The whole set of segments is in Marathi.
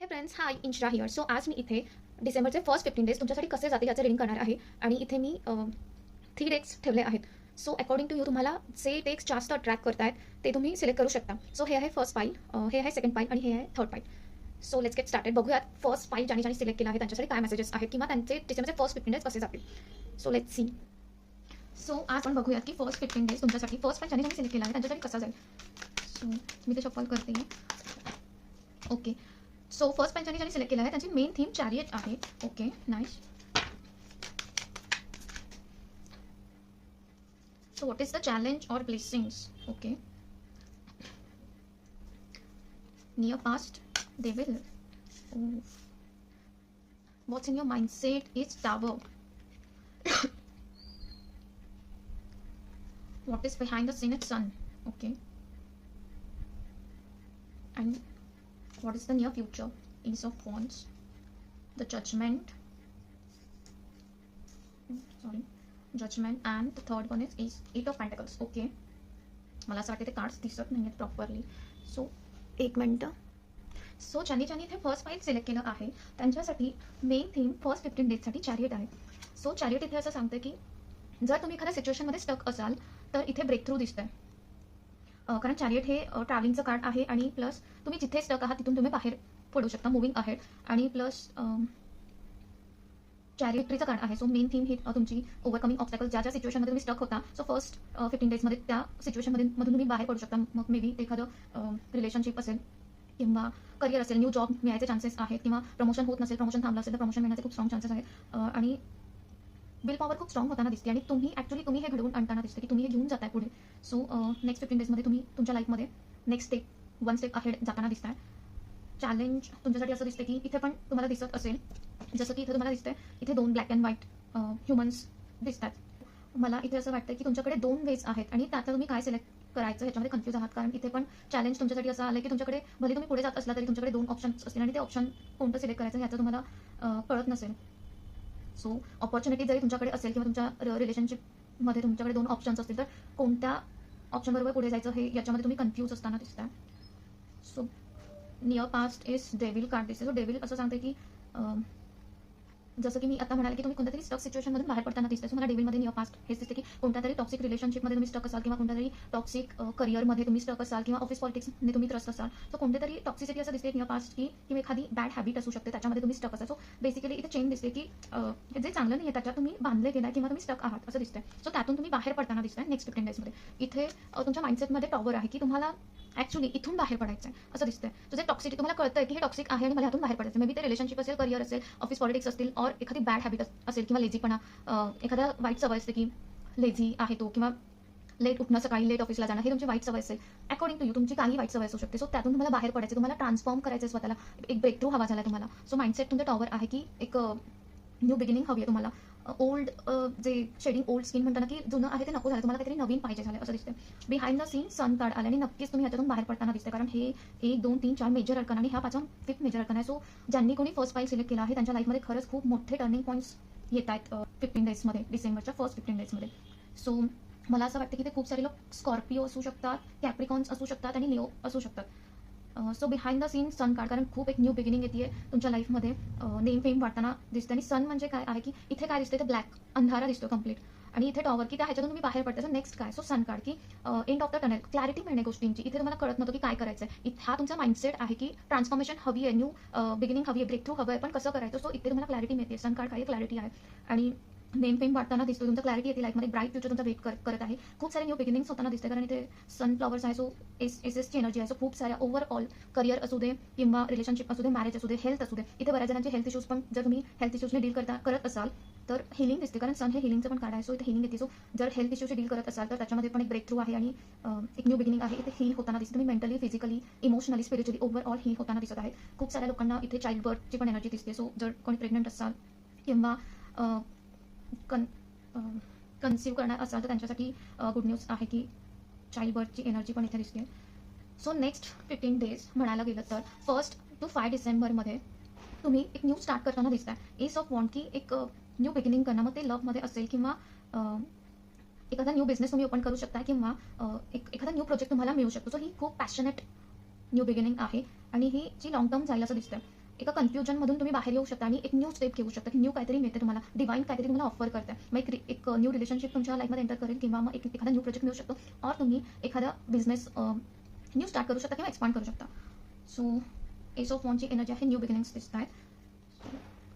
Friends, hi Inshra here. So आज मी इथे डिसेंबरचे फर्स्ट 15 डेज तुमच्यासाठी कसे जातील याचं रीडिंग करणार आहे. आणि इथे मी 3 डेक्स ठेवले आहेत. सो अकॉर्डिंग टू यू तुम्हाला जे टेक्स जास्त अट्रॅक्ट करतायत ते तुम्ही सिलेक्ट करू शकता. सो हे आहे फर्स्ट पाईल, हे आहे सेकंड पाईल आणि हे आहे थर्ड पाईल. So let's get started. बघूयात फर्स्ट पाईल ज्याने सिलेक्ट केला आहे त्यांच्यासाठी काय मेसेजेस आहेत किंवा त्यांचे डिसेंबरचे फर्स्ट 15 डेज कसे जातील. So let's see. सो आज आपण बघूयात की फर्स्ट 15 डेज तुमच्यासाठी फर्स्ट पाईल ज्याने सिलेक्ट केला आहे त्यांच्यासाठी कसा जाईल. सो मी ते शफल करते. ओके, सो फर्स्ट पाईल ज्याने सिलेक्ट केला आहे त्यांची मेन थीम चॅरियट आहे. Okay, nice. So what is the challenge or blessings? Okay. Near past, they will. Oh. What's in your mindset is Tower. What is behind the scene is Sun. Okay. And what is the near future? Ace of Wands. The Judgment. Sorry. Judgment and the third one is 8 of Pentacles. Okay. मला असं वाटतं ते कार्ड्स दिसत नाही आहेत प्रॉपरली. सो एक मिनटं. सो ज्यांनी इथे फर्स्ट फाईल सिलेक्ट केलं आहे त्यांच्यासाठी मेन थीम फर्स्ट 15 डेजसाठी चॅरियट आहे. सो चॅरियट इथे असं सांगतं की जर तुम्ही एखाद्या सिच्युएशनमध्ये स्टक असाल तर इथे ब्रेक थ्रू दिसतंय. कारण चॅरियट हे ट्रॅव्हलिंगचं कार्ड आहे आणि प्लस तुम्ही जिथे स्टक आहात तिथून तुम्ही बाहेर पडू शकता, मुव्हिंग अहेड. आणि प्लस चॅरियट्रीचं कार्ड आहे. सो मेन थीम ही तुमची ओव्हरकमिंग ऑब्स्टॅकल ज्या सिच्युएशनमध्ये तुम्ही स्टक होता. सो फर्स्ट 15 डेजमध्ये त्या सिच्युएशनमधून तुम्ही बाहेर पडू शकता. मग मे बी एखादं रिलेशनशिप असेल किंवा करियर असेल, न्यू जॉब मिळायचे चान्सेस आहेत किंवा प्रमोशन होत नसेल, प्रमोशन थांबलं असेल तर प्रमोशन मिळण्याचे खूप स्ट्रॉंग चान्सेस आहेत. आणि विल पॉवर खूप स्ट्रॉंग होताना दिसते आणि तुम्ही हे घडवून आणताना दिसते की तुम्ही हे घेऊन जाताय पुढे. सो नेक्स्ट 15 डेजमध्ये तुम्ही तुमच्या लाईफमध्ये नेक्स्ट वन स्टेप अहेड जाताना दिसताय. चॅलेंज तुमच्यासाठी असं दिसते की इथे पण तुम्हाला दिसत असेल जसं की इथे तुम्हाला दिसतंय इथे 2 ब्लॅक अँड व्हाईट ह्युमन्स दिसतात. मला इथे असं वाटतं की तुमच्याकडे 2 वेज आहेत आणि त्यातलं तुम्ही काय सिलेक्ट करायचं ह्याच्यामध्ये कन्फ्यूज आहात. कारण इथे पण चॅलेंज तुमच्यासाठी असं आलं की तुमच्याकडे भले तुम्ही पुढे जात असला तरी तुमच्याकडे 2 ऑप्शन्स असतील आणि ते ऑप्शन कोणतं सिलेक्ट करायचं ह्याचं तुम्हाला कळत नसेल. सो ऑपॉर्च्युनिटी जरी तुमच्याकडे असेल किंवा तुमच्या रिलेशनशिपमध्ये तुमच्याकडे 2 ऑप्शन्स असतील तर कोणत्या ऑप्शनबरोबर पुढे जायचं हे याच्यामध्ये तुम्ही कन्फ्यूज असताना दिसताय. So near past is devil card दिसते. सो डेव्हिल असं सांगते की जसं की मी आता म्हणाले की तुम्ही कोणत्यातरी स्टक सिच्युएशनमधून बाहेर पडताना दिसते. सो मला डेव्हिलमध्ये नियर पास्ट हेच दिसते की कोणत्या तरी टॉक्सिक रिलेशनशिपमध्ये तुम्ही स्टक असाल किंवा कोणत्या तरी टॉक्सिक करिअरमध्ये तुम्ही स्टक असाल किंवा ऑफिस पॉलिटिक्सने तुम्ही त्रस्त असाल. सो कोणत्यातरी टॉक्सिसिटी असं दिसते नियर पास्ट की किंवा एखादी बॅड हॅबिट असू शकते त्याच्यामध्ये तुम्ही स्टक असाल. सो बेसिकली इथे चेन दिसते की जे चांगलं नाही आहे त्याच्यात तुम्ही बांधले गेलाय किंवा तुम्ही स्टक आहात असं दिसतंय. सो त्यातून तुम्ही बाहेर पडताना दिसताय नेक्स्ट 15 डेजमध्ये. इथे तुमच्या माइंडसेटमध्ये टॉवर आहे की तुम्हाला ॲक्च्युली इथून बाहेर पडायचं आहे असं दिसतंय. सो जे टॉक्सिटी तुम्हाला कळतंय की हे टॉक्सिक आहे आणि मला ह्यातून बाहेर पडायचं. मे बी ते रिलेशनशिप असेल, करिअर असेल, ऑफिस पॉलिटिक्स असतील और एखादी बॅड हॅबिट असेल किंवा लेझीपणा, एखादा वाईट सवय असते की लेझी आहे तो किंवा लेट उठणं, सकाळी लेट ऑफिसला जाणं हे तुमची वाईट सवय असेल. अकॉर्डिंग टू यू तुमची काही वाईट सवय असू शकते. सो त्यातून तुम्हाला बाहेर पडायचं, तुम्हाला ट्रान्सफॉर्म करायचं स्वतःला, एक ब्रेक थ्रू हवा झाला तुम्हाला. सो माइंडसेट तुमचं टॉवर आहे की एक न्यू बिगिनिंग हवी आहे तुम्हाला. ओल्ड जे शेडिंग ओल्ड स्किन म्हणताना की जुनं आहे ते नको झालं, तुम्हाला काहीतरी नवीन पाहिजे झालं असं दिसतं. Behind the scene sun card आले आणि नक्कीच तुम्ही ह्याच्यातून बाहेर पडताना दिसते. कारण हे 1, 2, 3, 4 मेजर अडकण आणि हा 5वा 5th मेजर अडकण आहे. सो ज्यांनी कोणी फर्स्ट फाईल सिलेक्ट केला आहे त्यांच्या लाईफमध्ये खरंच खूप मोठे टर्निंग पॉईंट्स येत आहेत 15 डेजमध्ये, डिसेंबरच्या फर्स्ट 15 डेजमध्ये. सो मला असं वाटतं की ते खूप सारे लोक स्कॉर्पिओ असू शकतात, कॅप्रिकॉन्स असू शकतात आणि लिओ असू शकतात. So behind the scene sun card, कारण खूप एक न्यू बिगिनिंग येते तुमच्या लाईफमध्ये, नेम फेम वाटताना दिसते. आणि सन म्हणजे काय आहे की इथे काय दिसते ते ब्लॅक अंधारा दिसतो कम्प्लीट आणि इथे टॉवर की त्या ह्याच्यातून तुम्ही बाहेर पडताय. नेक्स्ट काय, सो सन कार्ड की end of the tunnel, clarity मिळणे गोष्टींची. इथे तुम्हाला कळत नव्हतं की काय करायचं आहे. हा तुमचा माइंडसेट आहे की ट्रान्सफॉर्मेशन हवी आहे, न्यू बिगिनिंग हवी आहे, ब्रेक थ्रू हवं आहे, पण कसं करायचं. सो इथे तुम्हाला क्लॅरिटी मिळते. सन कार्ड काही क्लॅरिटी आहे आणि नेम फेम वाटताना दिसतो. तुमचा क्लॅरिटी येते लाईफमध्ये, ब्राईट फ्युचर तुमचा वेट करत आहे. खूप सारे न्यू बिगिनिंग्स होताना दिसते कारण इथे सनफ्लॉवर्स आहे. सो एसची एनर्जी आहे. सो खूप साऱ्या ओव्हरऑल करिअर असू दे किंवा रिलेशनशिप असू दे, मॅरेज असू दे, हेल्थ असू दे. इथे बऱ्याच जणांचे हेल्थ इश्यूज पण, जर तुम्ही हेल्थ इश्यूजने डील करत असाल तर हिलिंग दिसते कारण सन हे हिलिंगचं पण कार्ड आहे. सो इथे हिलिंग येते. सो जर हेल्थ इश्यूशी डील करत असाल तर त्याच्यामध्ये पण एक ब्रेक थ्रू आहे आणि एक न्यू बिगिनिंग आहे. इथे हील होताना दिसते. तुम्ही mentally, physically, emotionally, spiritually overall heal होताना दिसत आहे. खूप साऱ्या लोकांना इथे चाइल्ड बर्थची पण एनर्जी दिसते. सो जर कोणी प्रेग्नंट असाल किंवा कन्सीव्ह करणार असाल तर त्यांच्यासाठी गुड न्यूज आहे की चाइल्ड बर्थची एनर्जी पण इथे दिसते. सो नेक्स्ट 15 डेज म्हणायला गेलं तर 1 to 5 डिसेंबरमध्ये तुम्ही एक न्यू स्टार्ट करताना दिसताय. एस ऑफ वॉन्ड की एक न्यू बिगिनिंग करणं, मग ते लव्हमध्ये असेल किंवा एखादा न्यू बिझनेस तुम्ही ओपन करू शकता किंवा एखादा न्यू प्रोजेक्ट तुम्हाला मिळू शकतो. सो ही खूप पॅशनेट न्यू बिगिनिंग आहे आणि ही जी लॉंग टर्म जाईल असं दिसतं. एका कन्फ्युजनमधून तुम्ही बाहेर येऊ शकता आणि एक न्यू स्टेप घेऊ शकता, की न्यू काहीतरी मिळते तुम्हाला, डिवाईन काहीतरी तुम्हाला ऑफर करते. मग एक न्यू रिलेशनशिप तुमच्या लाईफमध्ये एंटर करेल, किंवा मग एखादा न्यू प्रोजेक्ट मिळू शकतो, और तुम्ही एखादा बिझनेस न्यू स्टार्ट करू शकता किंवा एक्सपांड करू शकता. सो एस ऑफ वॉन्डची एनर्जी आहे, न्यू बिगिनिंग्स दिसत आहेत.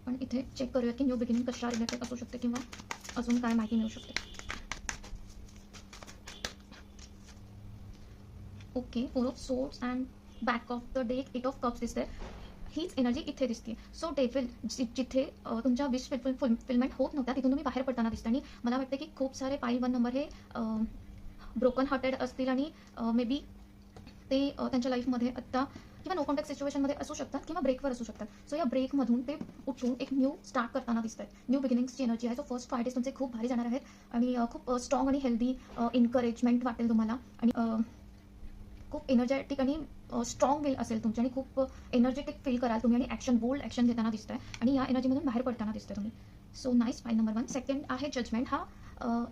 पण इथे चेक करूया की न्यू बिगिनिंग कशा रिलेटेड असू शकते किंवा अजून काय माहिती मिळू शकते. Okay, 4 of swords and back of the deck 8 of cups दिसते. हीच एनर्जी इथे दिसते. सो डेव्हिल जिथे तुमच्या विश फुलफिलमेंट होत नव्हत्या तिथून तुम्ही बाहेर पडताना दिसते. आणि मला वाटतं की खूप सारे पाईल 1 नंबर हे ब्रोकन हार्टेड असतील आणि मे बी ते त्यांच्या लाईफमध्ये आत्ता किंवा नो कॉन्टॅक्ट सिच्युएशनमध्ये असू शकतात किंवा ब्रेकवर असू शकतात. सो या ब्रेकमधून ते उठून एक न्यू स्टार्ट करताना दिसत आहेत. न्यू बिगिनिंग्सची एनर्जी आहे. सो फर्स्ट 5 डेज तुमचे खूप भारी जाणार आहेत आणि खूप स्ट्रॉंग आणि हेल्दी एन्करेजमेंट वाटेल तुम्हाला. आणि खूप एनर्जेटिक आणि स्ट्रॉंग विल असेल तुमची आणि खूप एनर्जेटिक फील कराल तुम्ही आणि ॲक्शन, बोल्ड ॲक्शन घेताना दिसत आहे आणि या एनर्जीमधून बाहेर पडताना दिसतं तुम्ही. So nice. File number 1. Second आहे जजमेंट. हा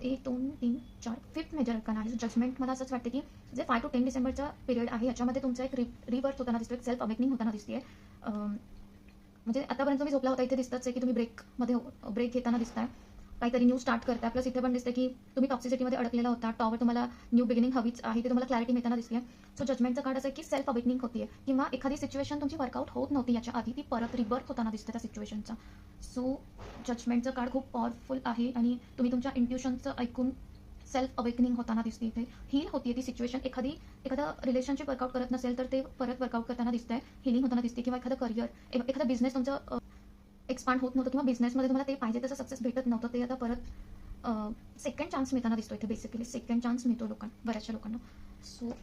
1 2 3 4 5th मेजर अरकान आहे. जजमेंट मला असंच वाटतं की जे 5 to 10 डिसेंबरचा पिरियड आहे याच्यामध्ये तुमचा एक रिबर्थ होताना दिसतो, एक सेल्फ अवेकनिंग होताना दिसते. म्हणजे आतापर्यंत तुम्ही झोपला होता इथे दिसतच आहे की तुम्ही ब्रेक घेताना दिसताय, काहीतरी न्यू स्टार्ट करताय. प्लस इथे पण दिसते की तुम्ही टॉक्सिसिटीमध्ये अडकलेला होता, टॉवर तुम्हाला न्यू बिगिनिंग हवीच आहे, ते तुम्हाला क्लॅरिटी मिळताना दिसते. सो जजमेंटचं कार्ड असं आहे की सेल्फ अवेकनिंग होतीये किंवा एखादी सिच्युएशन तुमची वर्कआउट होत नव्हती याच्या आधी, ती परत रिबर्थ होताना दिसते त्या सिच्युएशनचा. सो जजमेंटचं कार्ड खूप पॉवरफुल आहे आणि तुम्ही तुमच्या इंट्युशनचं ऐकून सेल्फ अवेकनिंग होताना दिसते. इथे हील होतीये ती सिच्युएशन. एखादा रिलेशनशिप वर्कआउट करत नसेल तर ते परत वर्कआउट करताना दिसतंय, हिलिंग होताना दिसते. किंवा एखादं करिअर, एखादा बिझनेस तुमचं एक्सपांड होत नव्हतं किंवा बिझनेसमध्ये तुम्हाला ते पाहिजे तसं सक्सेस भेटत नव्हतं, ते आता परत सेकंड चान्स मिळताना दिसतो. इथे बेसिकली सेकंड चान्स मिळतो बऱ्याचशा लोकांना. सो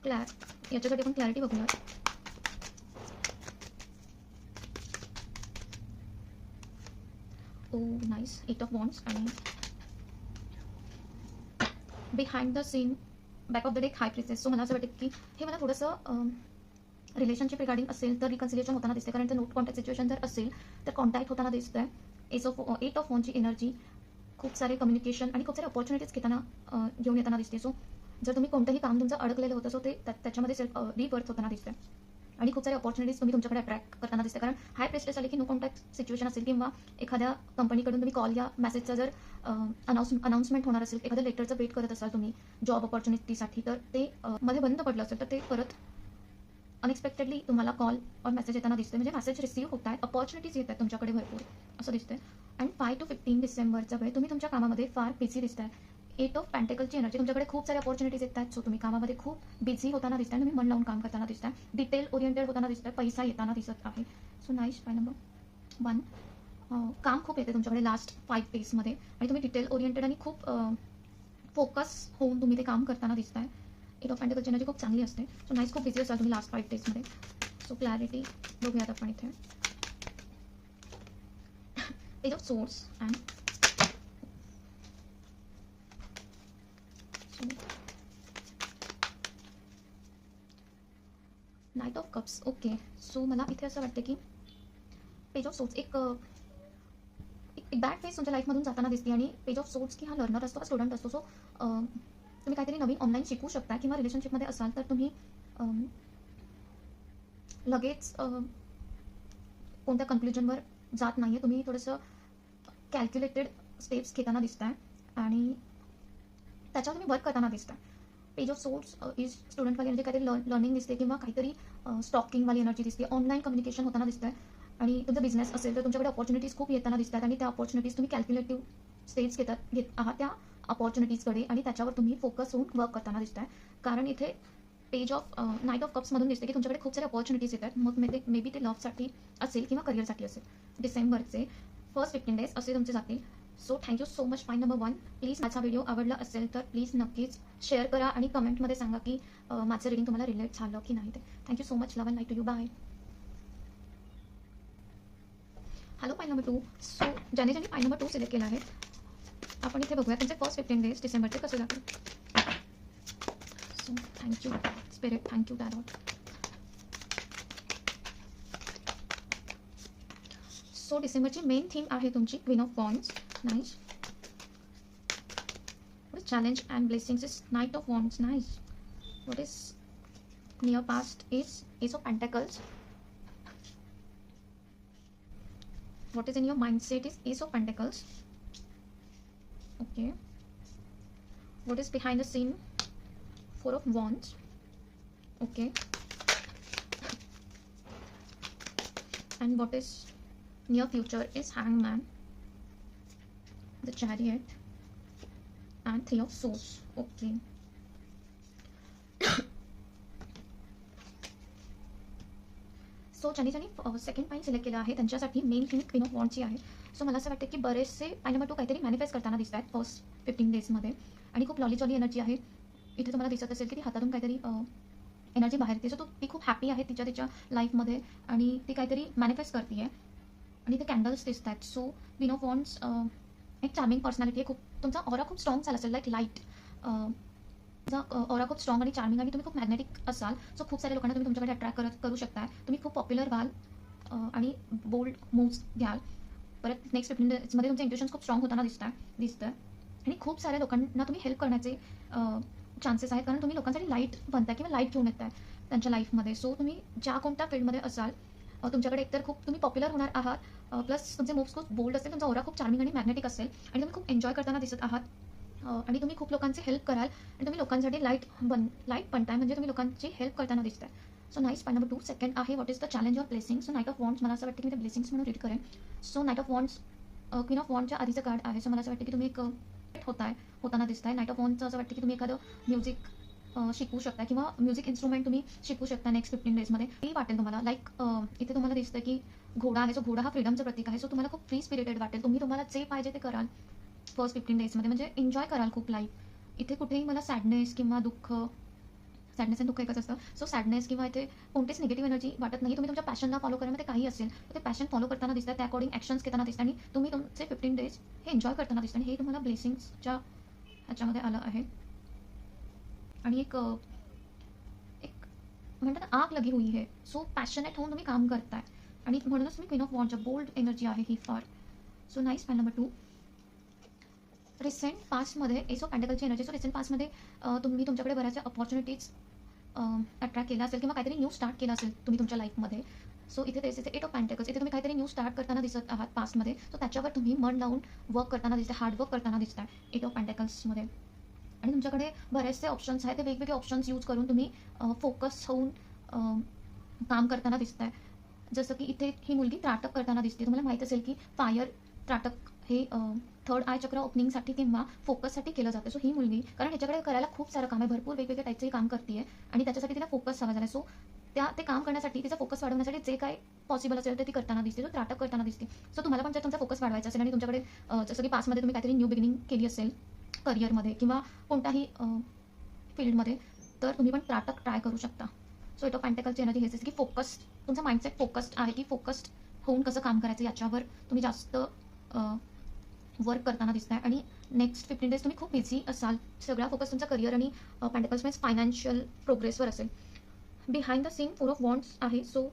याच्यासाठी आपण क्लॅरिटी बघूया. Oh nice. 8 ऑफ वॉन्ड्स आणि behind the scene back of the deck high priestess. So मला असं वाटतं की हे मला थोडंसं रिलेशनशिप रिगार्डिंग असेल तर रिकन्सिलिएशन होताना दिसते, कारण ते नोट कॉन्टॅक्ट सिच्युएशन जर असेल तर कॉन्टॅक्ट होताना दिसतंय. 8 ऑफ वॉन्डची एनर्जी खूप सारे कम्युनिकेशन आणि खूप सारे अपॉर्च्युनिटीज घेऊन येताना दिसते. सो जर तुम्ही कोणतंही काम तुमचं अडकलेलं होतं, सो ते त्याच्यामध्ये सेल्फ रिबर्थ होताना दिसतंय आणि खूप सारे अपॉर्च्युनिटीज तुम्ही तुमच्याकडे अट्रॅक्ट करताना दिसते. कारण हाय प्रेस्टेस आले की नो कॉन्टॅक्ट सिच्युएशन असेल किंवा एखाद्या कंपनीकडून तुम्ही कॉल या मेसेजचा जर अनाउन्समेंट होणार असेल, एखाद्या लेटरचं वेट करत असाल तुम्ही जॉब अपॉर्च्युनिटीसाठी, तर ते मध्ये बंद पडलं असेल तर ते परत अनएक्सपेक्टेडली तुम्हाला कॉल और मेसेज येताना दिसते. म्हणजे मेसेज रिसीव्ह होत आहेत, अपॉर्च्युनिटीज येत आहेत तुमच्याकडे भरपूर असं दिसते. आणि 5 to 15 डिसेंबरच्या वेळी तुम्ही तुमच्या कामामध्ये फार बिझी दिसताय. 8 ऑफ पेंटिकलची एनर्जी, तुमच्याकडे खूप सारे अपॉर्च्युनिटीज येत आहेत. सो तुम्ही कामामध्ये खूप बिझी होताना दिसताय, तुम्ही मन लावून काम करताना दिसताय, डिटेल ओरिएंटेड होताना दिसताय, पैसा येताना दिसत आहे. So nice. File number 1. काम खूप येते तुमच्याकडे लास्ट 5 डेजमध्ये आणि तुम्ही डिटेल ओरिएंटेड आणि खूप फोकस होऊन तुम्ही ते काम करताना दिसताय. 8 ऑफ पेंटिकलची एनर्जी खूप चांगली असते. सो नाईस, खूप बिझी असाल तुम्ही लास्ट 5 डेजमध्ये. सो क्लॅरिटी बघूयात आपण इथे. Page of source and night of cups. Okay, so मला इथे असं वाटतं की पेज ऑफ सोर्स एक बॅड फेज तुमच्या लाईफमधून जाताना दिसते. आणि पेज ऑफ सोर्स की हा लर्नर असतो, हा स्टुडंट असतो. सो तुम्ही काहीतरी नवीन ऑनलाईन शिकू शकता किंवा रिलेशनशिपमध्ये असाल तर तुम्ही लगेच कोणत्या कन्क्ल्युजनवर जात नाही आहे, तुम्ही थोडंसं कॅल्क्युलेटेड स्टेप्स घेताना दिसताय आणि त्याच्यावर तुम्ही वर्क करताना दिसताय. पेज ऑफ सोर्स इज स्टुडंटवाली एनर्जी, काहीतरी लर्निंग दिसते किंवा काहीतरी स्टॉकिंगवाली एनर्जी दिसते, ऑनलाईन कम्युनिकेशन होताना दिसतंय. आणि तुमचा बिझनेस असेल तर तुमच्याकडे अपॉर्च्युनिटीज खूप येताना दिसतात आणि त्या अपॉर्च्युनिटीज तुम्ही कॅल्क्युलेटिव्ह स्टेप्स घेत आहात त्या अपॉर्च्युनिटीजकडे आणि त्याच्यावर तुम्ही फोकस होऊन वर्क करताना दिसताय. कारण इथे पेज ऑफ नाईट ऑफ कप्समधून दिसते की तुमच्याकडे खूप सारे अपॉर्च्युनिटीज येतात. मग मे बी ते लव्हसाठी असेल किंवा करिअरसाठी असेल. डिसेंबरचे फर्स्ट 15 डेज असे तुमचे जातील. So thank you so much. File number 1. Please माझा व्हिडिओ आवडला असेल तर प्लीज नक्कीच शेअर करा आणि कमेंटमध्ये सांगा की माझं रीडिंग तुम्हाला रिलेट झालं की नाही ते. Thank you so much. Love and light to you. Bye. Hello. File number 2. So ज्याने फाईल नंबर 2 सिलेक्ट केला आहे आपण इथे बघूया त्यांचे फर्स्ट 15 डेज डिसेंबरचे कसे जातील. So thank you spirit, thank you tarot. So डिसेंबरची मेन थीम आहे तुमची queen of wands. Nice. What is challenge and blessings is Knight of Wands. Nice. What is near past is Ace of Pentacles. what is in your mindset is Ace of Pentacles. Okay, what is behind the scene? Four of Wands. Okay, and what is near future is Hangman, the Chariot, and Three of Swords. Okay. So ज्यांनी सेकंड पॉईंट सिलेक्ट केला आहे त्यांच्यासाठी मेन थिंग क्वीन ऑफ वॉन्डची आहे. सो मला असं वाटतं की बरेचसे पॉईंट नंबर 2 काहीतरी मॅनिफेस्ट करताना दिसत आहेत फर्स्ट 15 डेजमध्ये. आणि खूप लॉली एनर्जी आहे इथे. तुम्हाला दिसत असेल की ती हातातून काहीतरी एनर्जी बाहेर येते. सो ती खूप हॅपी आहे तिच्या लाईफमध्ये आणि ती काहीतरी मॅनिफेस्ट करते आहे. आणि ते कॅन्डल्स दिसत आहेत. सो क्वीन ऑफ वॉन्ड्स एक चार्मिंग पर्सनॅलिटी आहे. खूप तुमचा ऑरा खूप स्ट्रॉंग झाला असेल, लाईक लाईट. ऑरा खूप स्ट्रॉंग आणि चार्मिंग आणि तुम्ही खूप मॅग्नेटिक असाल. सो खूप साऱ्या लोकांना तुम्ही तुमच्याकडे अट्रॅक्ट करू शकता. तुम्ही खूप पॉप्युलर व्हाल आणि बोल्ड मूव्स घ्याल. परत नेक्स्ट 15 डेजमध्ये तुमचे इंट्युशन्स खूप स्ट्रॉंग होताना दिसतं. आणि खूप साऱ्या लोकांना तुम्ही हेल्प करण्याचे चान्सेस आहेत, कारण तुम्ही लोकांसाठी लाईट बनताय किंवा लाईट घेऊन येताय त्यांच्या लाईफमध्ये. सो तुम्ही ज्या कोणत्या फील्डमध्ये असाल तुमच्याकडे एकतर खूप तुम्ही पॉप्युलर होणार आहात, प्लस तुमचे मूव्स खूप बोल्ड असेल, तुमचा ऑरा खूप चार्मिंग आणि मॅग्नेटिक असेल आणि तुम्ही खूप एन्जॉय करताना दिसत आहात. आणि तुम्ही खूप लोकांचे हेल्प कराल आणि तुम्ही लोकांसाठी लाईट बनताय, म्हणजे तुम्ही लोकांची हेल्प करताना दिसताय. So nice. Point number 2 second आहे what is the challenge or blessing. So knight of wands मला असं वाटतं की मी ते ब्लेसिंग्स म्हणून रीड करेन. So knight of wands queen of वॉन्डच्या आधीचं कार्ड आहे. सो मला असं वाटतं की तुम्ही एक होताना दिसताय. नाईट ऑफ वॉन्डचं असं वाटतं की तुम्ही एखादं म्युझिक शिकू शकता किंवा म्युझिक इन्स्ट्रुमेंट तुम्ही शिकू शकता नेक्स्ट 15 डेजमध्ये. ते वाटेल तुम्हाला. लाईक इथे तुम्हाला दिसतं की घोडा आहे. सो घोडा हा फ्रीडमचं प्रतीक आहे. सो तुम्हाला खूप फ्री स्पिरिटेड वाटेल. तुम्हाला जे पाहिजे ते कराल फर्स्ट 15 डेजमध्ये, म्हणजे एन्जॉय कराल खूप लाईफ. इथे कुठेही मला सॅडनेस किंवा सॅडनेस आणि दुःख एकच असतं. सो सॅडनेस किंवा इथे कोणतीच निगेटिव्ह एनर्जी वाटत नाही. तुम्ही तुमच्या पॅशनला फॉलो करण्यामध्ये काही असेल तर ते पॅशन फॉलो करताना दिसतात, त्या अकॉर्डिंग ॲक्शन्स घेताना दिसतात आणि तुम्ही तुमचे 15 डेज हे एन्जॉय करताना दिसतात. आणि हे तुम्हाला ब्लेसिंग्सच्या ह्याच्यामध्ये आलं आहे. आणि एक म्हणतात ना आग लगी हुई है. सो पॅशनेट होऊन तुम्ही काम करताय आणि म्हणूनच तुम्ही क्वीन ऑफ वॉन्डच्या बोल्ड एनर्जी आहे ही फार. So nice. Point number 2 recent पास्टमध्ये एस ऑफ पेंटॅकलची एनर्जी. सो रिसेंट पास्टमध्ये तुम्ही तुमच्याकडे बऱ्याचशा अपॉर्च्युनिटीज अट्रॅक्ट केला असेल किंवा काहीतरी न्यू स्टार्ट केलं असेल तुम्ही तुमच्या लाईफमध्ये. सो इथे तेच 8 ऑफ पेंटॅकल्स. इथे तुम्ही काहीतरी न्यू स्टार्ट करताना दिसत आहात पास्टमध्ये. सो त्याच्यावर तुम्ही मन लावून वर्क करताना दिसते, हार्ड वर्क करताना दिसतात 8 ऑफ पेंटॅकल्समध्ये. आणि तुमच्याकडे बरेचसे ऑप्शन्स आहेत. ते वेगवेगळे ऑप्शन्स यूज करून तुम्ही फोकस होऊन काम करताना दिसत आहे. जसं की इथे ही मुलगी त्राटक करताना दिसते. तुम्हाला माहीत असेल की फायर त्राटक हे थर्ड आय चक्र ओपनिंगसाठी किंवा फोकससाठी केलं जातं. सो ही मुलगी कारण ह्याच्याकडे करायला खूप सारं काम आहे, भरपूर वेगवेगळ्या टाईपचंही काम करते आणि त्याच्यासाठी तिला फोकस हवा झाला. सो ते काम करण्यासाठी तिचा फोकस वाढवण्यासाठी जे काय पॉसिबल असेल तर ती करताना दिसते. तो त्राटक करताना दिसते. सो तुम्हाला पण जर तुमचा फोकस वाढवायचा असेल आणि तुमच्याकडे जसं की पासमध्ये तुम्ही काहीतरी न्यू बिगिनिंग केली असेल करिअरमध्ये किंवा कोणत्याही फील्डमध्ये, तर तुम्ही पण त्राटक ट्राय करू शकता. सो 8 ऑफ पेंटॅकलची एनर्जी हेच की फोकस, तुमचा माइंडसेट फोकस्ड आहे की फोकस्ड होऊन कसं काम करायचं याच्यावर तुम्ही जास्त वर्क करताना दिसताय. आणि नेक्स्ट 15 डेज तुम्ही खूप बिझी असाल. सगळा फोकस तुमचा करिअर आणि पेंटॅकल्स मीन्स फायनान्शियल प्रोग्रेसवर असेल. Behind the scene 4 of wands आहे. So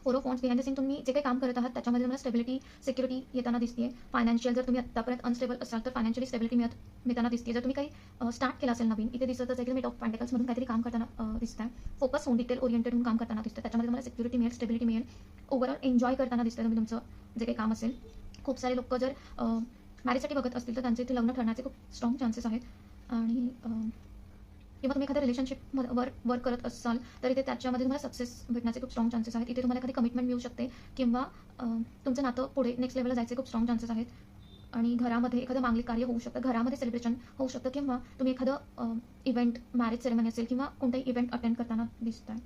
4 of wands behind the scene तुम्ही जे काही काम करत आहात त्याच्यामध्ये तुम्हाला स्टेबिलिटी, सिक्युरिटी येताना दिसते. फायनान्शियल जर तुम्ही आत्तापर्यंत अनस्टेबल असाल तर फायनान्शियली स्टेबिलिटी मिळताना दिसते. जर तुम्ही काही स्टार्ट केलं असेल नवीन, इथे दिसतच आहे की तुम्ही 8 ऑफ पेंटॅकल्समधून काहीतरी काम करताना दिसताय. फोकस होऊन डिटेल ओरिएंटेड होऊन काम करताना दिसतं. त्याच्यामध्ये तुम्हाला सिक्युरिटी मिळेल, स्टेबिलिटी मिळेल. ओव्हरऑल एन्जॉय करताना दिसतं तुम्ही तुमचं जे काही काम असेल. खूप सारे लोक जर मॅरेजसाठी बघत असतील तर त्यांचे इथे लग्न ठरण्याचे खूप स्ट्रॉंग चान्सेस आहेत. आणि किंवा तुम्ही एखाद्या रिलेशनशिपवर वर्क करत असाल तर इथे त्याच्यामध्ये तुम्हाला सक्सेस भेटण्याचे खूप स्ट्रॉंग चान्सेस आहेत. इथे तुम्हाला एखादी कमिटमेंट मिळू शकते किंवा तुमचं नातं पुढे नेक्स्ट लेवलला जायचे खूप स्ट्रॉंग चान्सेस आहेत. आणि घरामध्ये एखादं मांगलिक कार्य होऊ शकतं, घरामध्ये सेलिब्रेशन होऊ शकतं किंवा तुम्ही एखादं इव्हेंट, मॅरेज सेरेमनी असेल किंवा कोणताही इव्हेंट अटेंड करताना दिसत आहे.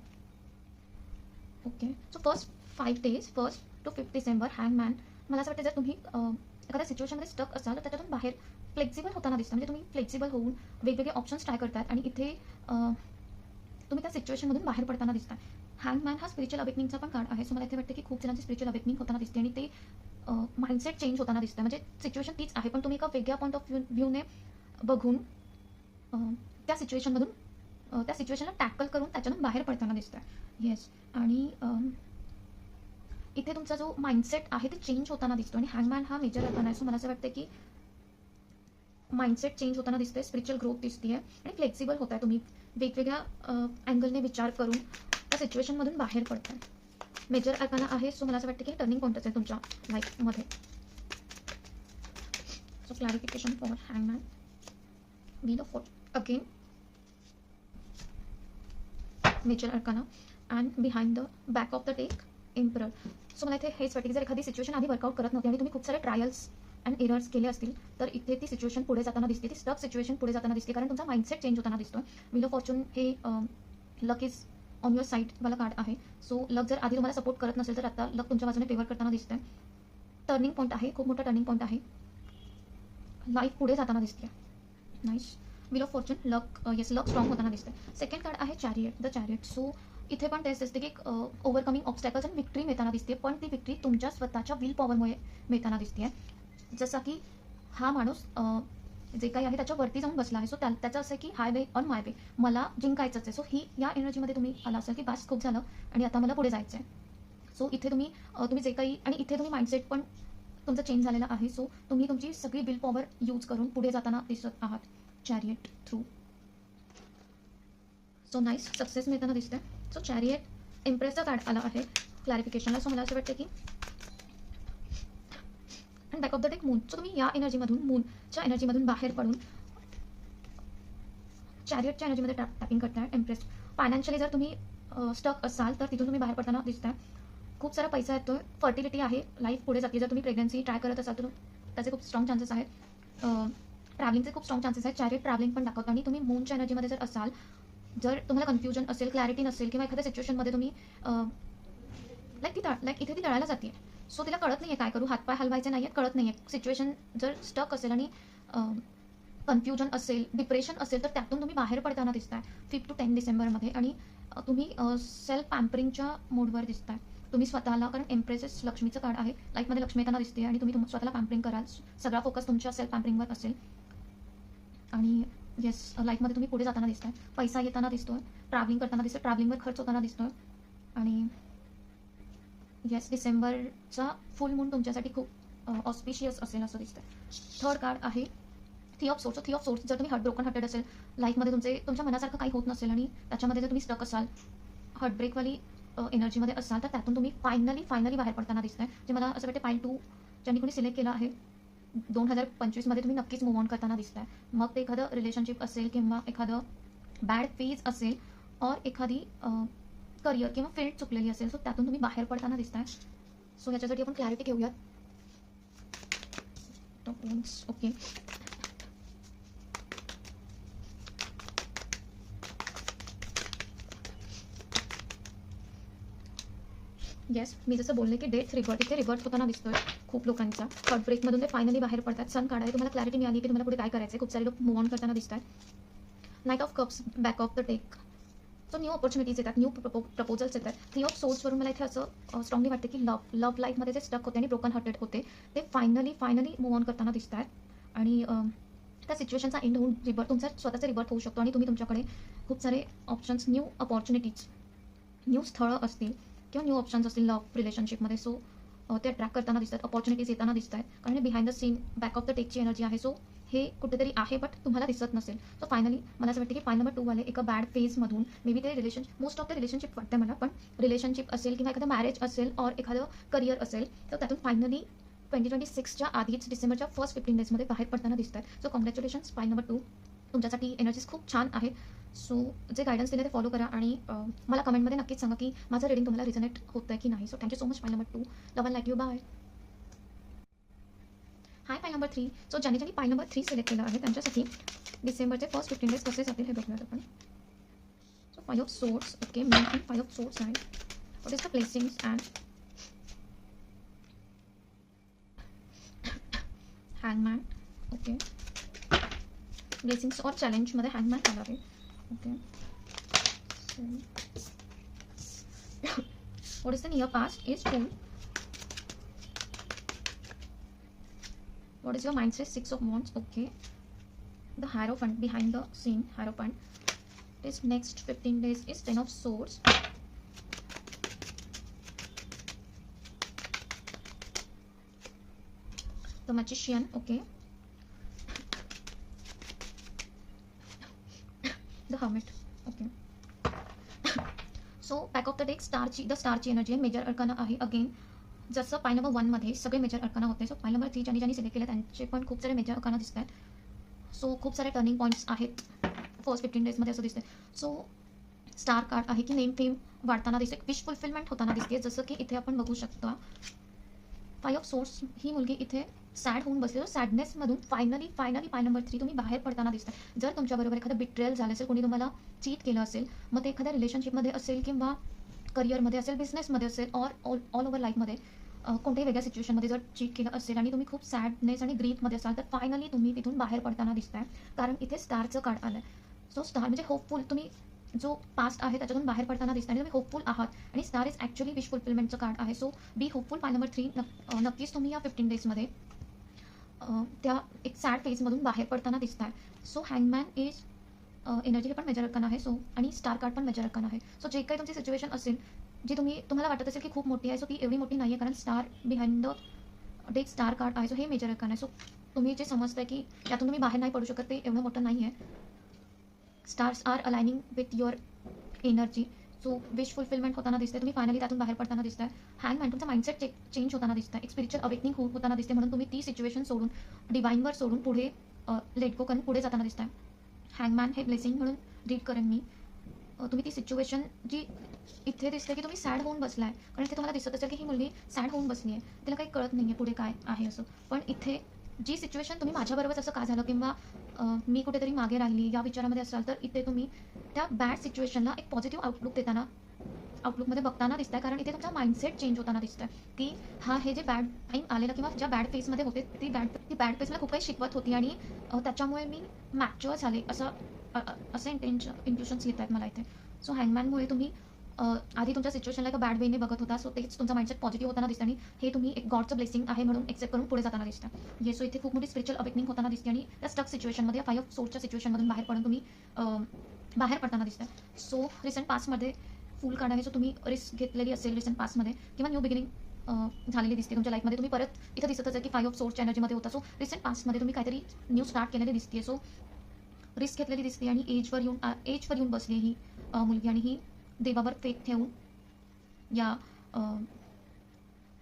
Okay. So first 5 days 1st to 5th December हँगमॅन. मला असं वाटतं जर तुम्ही एखाद्या सिच्युएशनमध्ये स्टक असाल तर त्याच्यातून बाहेर फ्लेक्झिबल होताना दिसतं. म्हणजे तुम्ही फ्लेक्झिबल होऊन वेगवेगळे ऑप्शन्स ट्राय करतात आणि इथे तुम्ही त्या सिच्युएशनमधून बाहेर पडताना दिसता. हँगमॅन हा स्पिरिच्युअल अवेकनिंगचा पण कार्ड आहे. सो मला इथे वाटतं की खूप जणांची स्पिरिच्युअल अवेकनिंग होताना दिसते आणि ते माइंडसेट चेंज होताना दिसतं. म्हणजे सिच्युएशन तीच आहे पण तुम्ही एका वेगळ्या पॉईंट ऑफ व्ह्यूने बघून त्या सिच्युएशनला टॅकल करून त्याच्यातून बाहेर पडताना दिसतं. येस. आणि इथे तुमचा जो माइंडसेट आहे ते चेंज होताना दिसतो आणि हँगमॅन हा मेजर अर्पण आहे. सो मला असं वाटतं की माइंडसेट चेंज होताना दिसतंय, स्पिरिच्युअल ग्रोथ दिसते आणि फ्लेक्झिबल होत आहे. तुम्ही वेगवेगळ्या अँगलने विचार करून त्या सिच्युएशनमधून बाहेर पडताय. मेजर अर्काना आहे. सो मला असं वाटतं की टर्निंग पॉईंट असेल तुमच्या लाईफमध्ये. So clarification for hangman, wheel of fortune again, major arcana and behind the back of the deck emperor. So मला इथे हेच वाटते की जर एखादी सिच्युएशन आधी वर्कआउट करत नव्हती आणि तुम्ही खूप सारे ट्रायल्स अँड एरर्स केले असतील तर इथे ती सिच्युएशन पुढे जाताना दिसते, ती स्टक सिच्युएशन पुढे जाताना दिसते, कारण तुमचा माइंडसेट चेंज होताना दिसतोय. व्हील ऑफ फॉर्च्यून हे लक इज ऑन युअर साईड वाला कार्ड आहे. सो लक जर आधी तुम्हाला सपोर्ट करत नसेल तर आता लक तुमच्या बाजूने फेवर करताना दिसतंय. टर्निंग पॉईंट आहे, खूप मोठा टर्निंग पॉईंट आहे, लाईफ पुढे जाताना दिसते. Nice. Wheel of Fortune, luck, yes, luck strong होताना दिसते. सेकंड कार्ड आहे चॅरियट, द चॅरियट. सो इथे पण तेच दिसते की ओव्हरकमिंग ऑब्स्टॅकल्स आणि विक्ट्री मिळताना दिसते, पण ती विक्ट्री तुमच्या स्वतःच्या विल पॉवरमुळे मिळताना दिसते. जसा की हा माणूस जे काही आहे त्याच्यावरती जाऊन बसला आहे. सो त्याचं असं आहे की हाय वे ऑन माय वे, मला जिंकायचंच आहे. सो ही या एनर्जीमध्ये तुम्ही आला असाल की बास खूप झालं आणि आता मला पुढे जायचं आहे. सो इथे तुम्ही जे काही, आणि इथे तुम्ही माइंडसेट पण तुमचं चेंज झालेलं आहे. सो तुम्ही तुमची सगळी विल पॉवर यूज करून पुढे जाताना दिसत आहात chariot through. So nice, success मिळताना दिसते. सो चॅरियट इम्प्रेसचा कार्ड आला आहे क्लॅरिफिकेशनला. सो मला असं वाटतं की आणि back of the deck moon. So तुम्ही या एनर्जीमधून, मूनच्या एनर्जीमधून बाहेर पडून चॅरियटच्या एनर्जीमध्ये टॅपिंग करताय. इम्प्रेस. फायनान्शियली जर तुम्ही स्टक असाल तर तिथून तुम्ही बाहेर पडताना दिसताय. खूप सारा पैसा येतोय, फर्टिलिटी आहे, लाईफ पुढे जाते. जर तुम्ही प्रेग्नन्सी ट्राय करत असाल तर त्याचे खूप स्ट्रॉंग चान्सेस आहेत. ट्रॅव्हलिंगचे खूप स्ट्रॉंग चान्सेस आहेत. चॅरियट ट्रॅव्हलिंग पण दाखवतो. आणि तुम्ही मूनच्या एनर्जीमध्ये जर असाल, जर तुम्हाला कन्फ्युजन असेल, क्लॅरिटी नसेल, किंवा एखाद्या सिच्युएशनमध्ये तुम्ही लाईक इथे ती तळायला जाते. सो तिला कळत नाही आहे काय करू, हातपाय हलवायचे नाही आहेत, कळत नाही आहे. सिच्युएशन जर स्टक असेल आणि कन्फ्युजन असेल, डिप्रेशन असेल, तर त्यातून तुम्ही बाहेर पडताना दिसताय 5 to 10 डिसेंबरमध्ये. आणि तुम्ही सेल्फ पॅम्परिंगच्या मोडवर दिसताय तुम्ही स्वतःला, कारण एम्प्रेसेस लक्ष्मीचं कार्ड आहे. लाईफमध्ये लक्ष्मी येताना दिसते आणि तुम्ही स्वतःला पॅम्परिंग कराल. सगळा फोकस तुमच्या सेल्फ पॅम्परिंगवर असेल. आणि येस, लाईफमध्ये तुम्ही पुढे जाताना दिसताय, पैसा येताना दिसतोय, ट्रॅव्हलिंग करताना दिसतोय, ट्रॅव्हलिंगवर खर्च होताना दिसतोय. आणि येस, डिसेंबरचा फुल मून तुमच्यासाठी खूप ऑस्पिशियस असेल असं दिसतंय. थर्ड कार्ड आहे three of sorts. Three of sorts, जर तुम्ही ब्रोकन हार्टेड असेल, लाईफमध्ये तुमच्या मनासारखं काही होत नसेल आणि त्याच्यामध्ये जर तुम्ही स्टक असाल, हार्टब्रेकवाली एनर्जीमध्ये असाल, तर त्यातून तुम्ही फायनली बाहेर पडताना दिसताय. जे मला असं वाटतं पाईल 2 ज्यांनी कोणी सिलेक्ट केलं आहे 2025मध्ये तुम्ही नक्कीच मूव्ह ऑन करताना दिसताय. मग ते एखादं रिलेशनशिप असेल, किंवा एखादं बॅड फेज असेल, और एखादी करिअर किंवा फील्ड चुकलेली असेल, सो त्यातून तुम्ही बाहेर पडताना दिसताय. सो ह्याच्यासाठी आपण क्लॅरिटी घेऊयात. ओके, येस, मी जसं बोलले की डेथ रिव्हर्ट, इथे रिव्हर्ट होताना दिसतोय खूप लोकांचा. हार्ट ब्रेकमधून ते फायनली बाहेर पडतात. सन कार्ड आहे, तुम्हाला क्लॅरिटी मिळाली की तुम्हाला पुढे काय करायचं. खूप सारे लोक मूव्ह ऑन करताना दिसतात. Night of cups, back of the deck. So new opportunities येतात, न्यू प्रपोजल्स येतात. थ्री ऑफ सोर्ट्सवरून मला इथे असं स्ट्रॉंगली वाटते की लव्ह लाईफमध्ये जे स्टक होते आणि ब्रोकन हार्टेड होते, ते फायनली मूव्ह ऑन करताना दिसत आहेत. आणि त्या सिच्युएशनचा एंड होऊन तुमचा स्वतःचा रिव्हर्ट होऊ शकतो. आणि तुम्ही तुमच्याकडे खूप सारे ऑप्शन्स, न्यू अपॉर्च्युनिटीज, न्यू स्थळं असतील किंवा न्यू ऑप्शन्स असतील लव्ह रिलेशनशिपमध्ये, सो ते अट्रॅक्ट करताना दिसतात, अपॉर्च्युनिटीज येताना दिसत आहेत. कारण behind the scene back of the टेकची एनर्जी आहे. सो हे कुठेतरी आहे, बट तुम्हाला दिसत नसेल. सो फायनली मला असं वाटतं की फाईल नंबर 2 वाले एका बॅड फेजमधून, मे बी ते मोस्ट ऑफ द रिलेशनशिप वाटतं मला, पण रिलेशनशिप असेल किंवा एखादं मॅरेज असेल, और एखादं करिअर असेल, तर त्यातून फायनली 2026च्या आधीच डिसेंबरच्या फर्स्ट 15 डेजमध्ये बाहेर पडताना दिसत आहेत. So congratulations, file number 2. तुमच्यासाठी एनर्जीज खूप छान आहे. सो जे गायडन्स दिले ते फॉलो करा आणि मला कमेंटमध्ये नक्कीच सांगा की माझं रीडिंग तुम्हाला रिझनेट होतं की नाही. So thank you so much, file number 2. Love and like you, bye. Hi, file number 3. So ज्यांनी फाईल नंबर 3 सिलेक्ट केलं आहे त्यांच्यासाठी डिसेंबरचे फर्स्ट 15 डेज कसे जातील हे बघूयात आपण. So 5 of swords, okay, main 5 of swords आहे. What is the blessings and hangman. Okay, blessings और चॅलेंजमध्ये हँगमॅन आला आहे. Okay, what is the near past is fool. What is your mindset? 6 of Wands. Okay. The Hierophant, behind the scene, Hierophant. This next 15 days is 10 of Swords. The Magician. Okay. The Hermit. Okay. So back of the deck स्टारची एनर्जी आहे, मेजर अर्काना आहे. अगेन जसं पाय नंबर 1 मध्ये सगळे मेजर अर्काना होते, सो पाय नंबर 3 ज्यांनी सिलेक्ट केलं त्यांचे पण खूप सारे मेजर अर्काना दिसत आहेत. सो खूप सारे टर्निंग पॉईंट्स आहेत फर्स्ट 15 डेजमध्ये असं दिसतंय. सो स्टार कार्ड आहे की नेम फेम वाढताना दिसते, विश फुलफिलमेंट होताना दिसते. जसं की इथे आपण बघू शकता 5 ऑफ सोर्स ही मुलगी इथे सॅड होऊन बसली. सॅडनेसमधून फायनली पाय नंबर 3 तुम्ही बाहेर पडताना दिसता. जर तुमच्याबरोबर एखादं बिट्रेयल झालं असेल, कोणी तुम्हाला चीट केलं असेल, मग ते एखाद्या रिलेशनशिपमध्ये असेल किंवा करिअरमध्ये असेल, बिझनेसमध्ये असेल, ऑल ओव्हर लाईफमध्ये कोणत्याही वेगळ्या सिच्युएशनमध्ये जर चीट केलं असेल आणि तुम्ही खूप सॅडनेस आणि ग्रीफमध्ये असाल, तर फायनली तुम्ही तिथून बाहेर पडताना दिसताय. कारण इथे स्टारचं कार्ड आलं आहे. सो स्टार म्हणजे होपफुल, तुम्ही जो पास्ट आहे त्याच्यातून बाहेर पडताना दिसतं आणि तुम्ही होपफुल आहात. आणि स्टार इज ॲक्च्युली विश फुलफिलमेंटचं कार्ड आहे. So be hopeful. Pile number 3 नक्कीच तुम्ही या 15 डेजमध्ये त्या एक सॅड फेजमधून बाहेर पडताना दिसत आहे. सो हँगमॅन इज एनर्जी हे पण मेजर अर्कान आहे. सो आणि स्टार कार्ड पण मेजर अर्कान आहे. सो जे काही तुमची सिच्युएशन असेल, जी तुम्हाला वाटत असेल की खूप मोठी आहे, सो ती एवढी मोठी नाही आहे, कारण star behind the deck star card आहे. सो हे मेजर अर्कान आहे. सो तुम्ही जे समजताय की यातून तुम्ही बाहेर नाही पडू शकत, ते एवढं मोठं नाही आहे. Stars are aligning with your energy. So wish fulfilment होताना दिसते, तुम्ही फायनली त्यातून बाहेर पडताना दिसताय. हँगमॅन तुमचा माइंडसेट चेंज होताना दिसतं, एक स्पिरिच्युअल अवेकनिंग होताना दिसते, म्हणून तुम्ही ती सिच्युएशन सोडून डिवाइनवर सोडून पुढे लेट गो करून पुढे जाताना दिसताय. हँगमॅन हे ब्लेसिंग म्हणून रीड करेन मी. तुम्ही ती सिच्युएशन जी इथे दिसते की तुम्ही सॅड होऊन बसलाय, कारण इथे तुम्हाला दिसत असेल की ही मुलगी सॅड होऊन बसली आहे, तिला काही कळत नाही आहे पुढे काय आहे असं. पण इथे जी सिच्युएशन तुम्ही माझ्याबरोबर असं का झालं किंवा मी कुठेतरी मागे राहिली या विचारामध्ये असाल, तर इथे तुम्ही त्या बॅड सिच्युएशनला एक पॉझिटिव्ह आउटलुकमध्ये बघताना दिसताय. कारण इथे तुमचा माइंडसेट चेंज होताना दिसतंय की हे जे बॅड टाईम आलेला किंवा ज्या बॅड फेजमध्ये होते, ती बॅड फेज मला खूप काही शिकवत होती आणि त्याच्यामुळे मी मॅच्युअर झाले असं इंट्युशन्स येत आहेत मला इथे. सो हँगमॅनमुळे तुम्ही आधी तुमच्या सिच्युएशनला एका बॅड वेने बघत होता, सो तेच तुमचा माइंडसेट पॉझिटिव्ह होताना दिसतं आणि हे तुम्ही एक गॉडचं ब्लेसिंग आहे म्हणून एक्सेप्ट करून पुढे जाताना दिसतं. सो इथे खूप मोठी स्पिरिच्युअल अवेकनिंग होताना दिसते आणि त्या स्टक सिच्युएशनमध्ये 5 ऑफ सोर्सच्या सिच्युएशनमधून बाहेर पडून तुम्ही बाहेर पडताना दिसतं. सो रिसेंट पास्टमध्ये फुल कार्ड आहे. सो तुम्ही रिस्क घेतलेली असेल रिसेंट पास्टमध्ये किंवा न्यू बिगिनिंग झालेली दिसते तुमच्या लाईफमध्ये. तुम्ही परत इथं दिसतच आहे की 5 ऑफ सोर्सच्या एनर्जीमध्ये होता. सो रिसेंट पास्टमध्ये तुम्ही काहीतरी न्यू स्टार्ट केलेली दिसते. सो रिस्क घेतलेली दिसते आणि एजवर येऊन बसली ही मुलगी आणि ही देवावर फेथ ठेवून या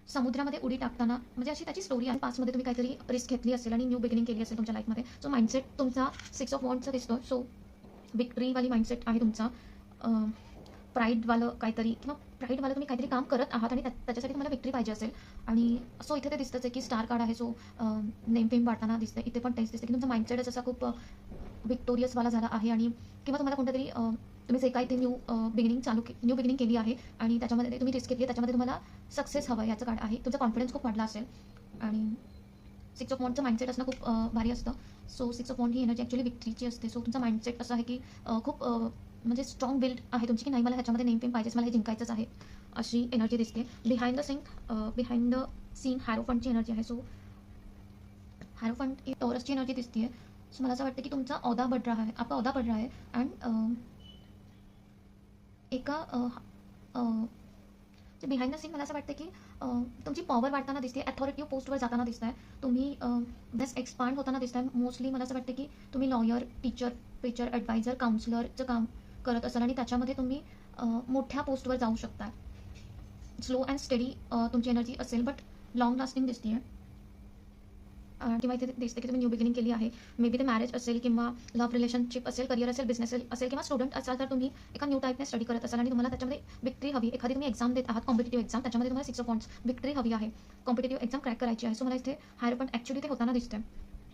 समुद्रामध्ये उडी टाकताना, म्हणजे अशी त्याची स्टोरी आहे. पास्टमध्ये तुम्ही काहीतरी रिस्क घेतली असेल आणि न्यू बिगिनिंग केली असेल तुमच्या लाईफमध्ये. सो माइंडसेट तुमचा 6 ऑफ वॉन्डचा दिसतो. सो विक्ट्रीवाली माइंडसेट आहे तुमचा. प्राईडवालं काहीतरी किंवा प्राईडवालं तुम्ही काहीतरी काम करत आहात आणि त्याच्यासाठी तुम्हाला विक्ट्री पाहिजे असेल. आणि सो इथे ते दिसतंच आहे की स्टार कार्ड आहे. सो नेम फेम वाढताना दिसतं. इथे पण तेच दिसतं की तुमचा माइंडसेटच असा खूप विक्टोरियसवाला झाला आहे आणि किंवा तुम्हाला कोणतरी तुम्ही जे काही ते न्यू बिगिनिंग केली आहे आणि त्याच्यामध्ये तुम्ही रिस्क घेतली, त्याच्यामध्ये तुम्हाला सक्सेस हवं याचं कार्ड आहे. तुमचा कॉन्फिडन्स खूप वाढला असेल आणि 6 ऑफ वॉन्डचं माइंडसेट असणं खूप भारी असतं. सो 6 ऑफ वॉन्ड ही एनर्जी ॲक्च्युली विक्ट्रीची असते. सो तुमचा माइंडसेट असं आहे की खूप म्हणजे स्ट्रॉंग बिल्ड आहे तुमची की नाही, मला ह्याच्यामध्ये नेम फेम पाहिजेच, मला हे जिंकायचंच आहे अशी एनर्जी दिसते. बिहाइंड द सीन हॅरोफंटची एनर्जी आहे. सो हॅरोफंट ही टॉरसची एनर्जी दिसते. सो मला असं वाटतं की तुमचा औदा बढ़ रहा है, आपका औदा बढ़ रहा है. अँड एका बिहाइंड द सीन मला असं वाटतं की तुमची पॉवर वाढताना दिसते, अथॉरिटिव्ह पोस्टवर जाताना दिसत आहे तुम्ही. बेस्ट एक्सपांड होताना दिसत आहे. मोस्टली मला असं वाटतं की तुम्ही लॉयर, टीचर, प्रीचर, ॲडवायझर, काउन्सिलरचं काम करत असाल आणि त्याच्यामध्ये तुम्ही मोठ्या पोस्टवर जाऊ शकता. स्लो अँड स्टडी तुमची एनर्जी असेल, बट लॉंग लास्टिंग दिसते आहे. किंवा इथे दिसते की तुम्ही न्यू बिगिनिंग केली आहे. मे बी ते मॅरेज असेल किंवा लव्ह रिलेशनशिप असेल, करिअर असेल, बिझनेस असेल किंवा स्टुडंट असाल, तर तुम्ही एका न्यू टाईपने स्टडी करत असाल आणि तुम्हाला त्याच्यामध्ये विक्ट्री हवी. एखादी तुम्ही एक्झाम देत आहात, कॉम्पिटेटिव्ह एक्झाम, त्याच्यामध्ये तुम्हाला 6 ऑफ वॉन्ड्स विक्ट्री हवी आहे, कॉम्पिटेटिव्ह एक्झाम क्रॅक करायची आहे. सो मला इथे हायर पण ॲक्च्युली ते होताना दिसतं,